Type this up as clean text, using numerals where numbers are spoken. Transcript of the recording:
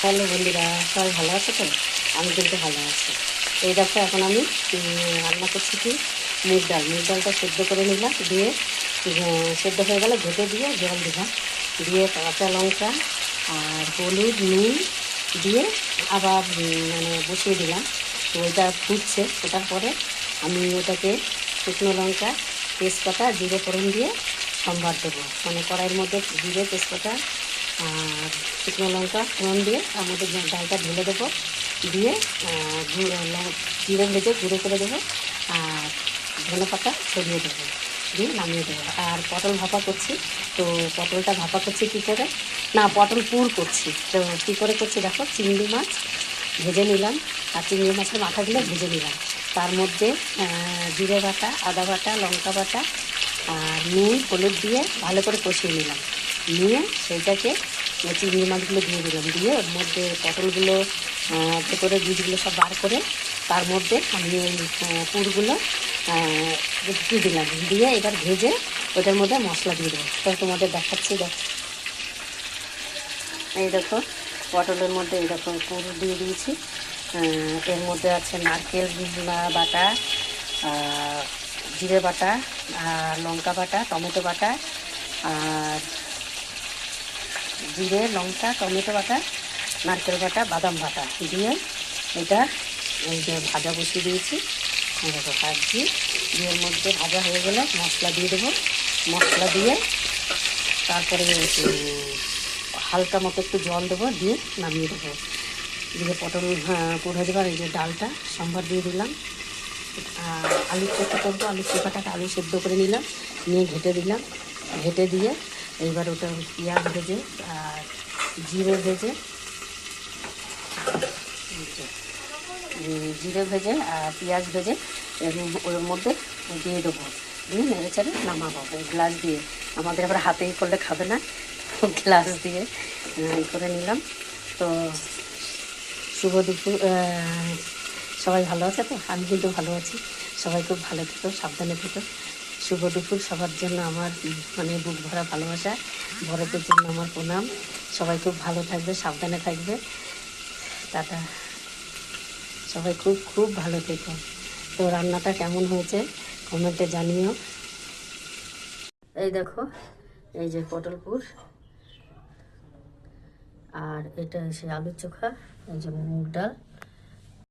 Hello বন্ধুরা, সবাই ভালো আছে তো? আমি কিন্তু ভালো আছি। এই দেখো, এখন আমি রান্না করছি কি মুগ ডালটা সেদ্ধ করে নিলাম, দিয়ে সেদ্ধ হয়ে গেলে ঘেটে দিয়ে জল দিলাম, দিয়ে কাঁচা লঙ্কা আর হলুদ নুন দিয়ে আবার বসিয়ে দিলাম। তো ওইটা ফুটছে, ফোটার পরে আমি ওটাকে শুকনো লঙ্কা তেজপাতা জিরে ফোড়ন দিয়ে সম্বার দেবো। কড়াইয়ের মধ্যে জিরে তেজপাতা আর শুকনো লঙ্কা ফোড়ন দিয়ে তার মধ্যে ডালটা ঢেলে দেবো, দিয়ে জিরে ভেজে গুঁড়ো করে দেবো আর ধনে পাতা ছড়িয়ে দেবো, দিয়ে নামিয়ে দেবো। আর পটল ভাপা করছি, তো পটলটা ভাপা করছি কী করে, না পটল পুর করছি। তো কী করে করছি দেখো, চিংড়ি মাছ ভেজে নিলাম আর চিংড়ি মাছের মাথাগুলো ভেজে নিলাম, তার মধ্যে জিরে বাটা, আদা বাটা, লঙ্কা বাটা আর নুন হলুদ দিয়ে ভালো করে কষিয়ে নিলাম, নিয়ে সেইটাকে চিংড়ি মাছগুলো দিয়ে দিলাম, দিয়ে ওর মধ্যে পটলগুলো ভেতরে বীজগুলো সব বার করে তার মধ্যে আমি ওই পুরগুলো দিয়ে দিলাম, দিয়ে এবার ভেজে ওটার মধ্যে মশলা দিয়ে দেবো। তো তোমাদের দেখাচ্ছি, এই দেখো পটলের মধ্যে এই দেখো পুর দিয়ে দিয়েছি। এর মধ্যে আছে নারকেল বাটা, জিরে বাটা আর লঙ্কা বাটা, টমেটো বাটা আর জিরে লঙ্কা টমেটো বাটা, নারকেল বাটা, বাদাম বাটা দিয়ে এটা এই যে ভাজা বসিয়ে দিয়েছি। দেখো ভাজছি, দিয়ে এর মধ্যে ভাজা হয়ে গেলে মশলা দিয়ে দেবো, মশলা দিয়ে তারপরে হালকা মতো একটু জল দেবো, দিয়ে নামিয়ে দেবো। দিয়ে পটল পুর হয়ে যাবার এই যে ডালটা সম্বার দিয়ে দিলাম। আর আলুর চোখা করবো, আলুর চোখাটাকে আলু সেদ্ধ করে নিলাম, নিয়ে ঘেটে দিলাম, ঘেটে দিয়ে এইবার ওটা পেঁয়াজ ভেজে আর জিরে ভেজে জিরে ভেজে আর পেঁয়াজ ভেজে ওর মধ্যে দিয়ে দেবো, দিয়ে নেড়ে চেড়ে নামাবো গ্লাস দিয়ে। আমাদের আবার হাতেই করলে খাবে না, গ্লাস দিয়ে করে নিলাম। তো শুভ দুপুর, সবাই ভালো আছে তো? আমি কিন্তু ভালো আছি। সবাই খুব ভালো থেকো, সাবধানে থেকো। শুভ দুপুর সবার জন্য আমার বুক ভরা ভালোবাসা, বড়দের জন্য আমার প্রণাম। সবাই খুব ভালো থাকবে, সাবধানে থাকবে। টাটা। সবাই খুব খুব ভালো থেকো। তো রান্নাটা কেমন হয়েছে কমেন্টে জানিও। এই দেখো, এই যে পটলপুর, আর এটা এসে আলুর চোখা, এই যে মুগ ডাল।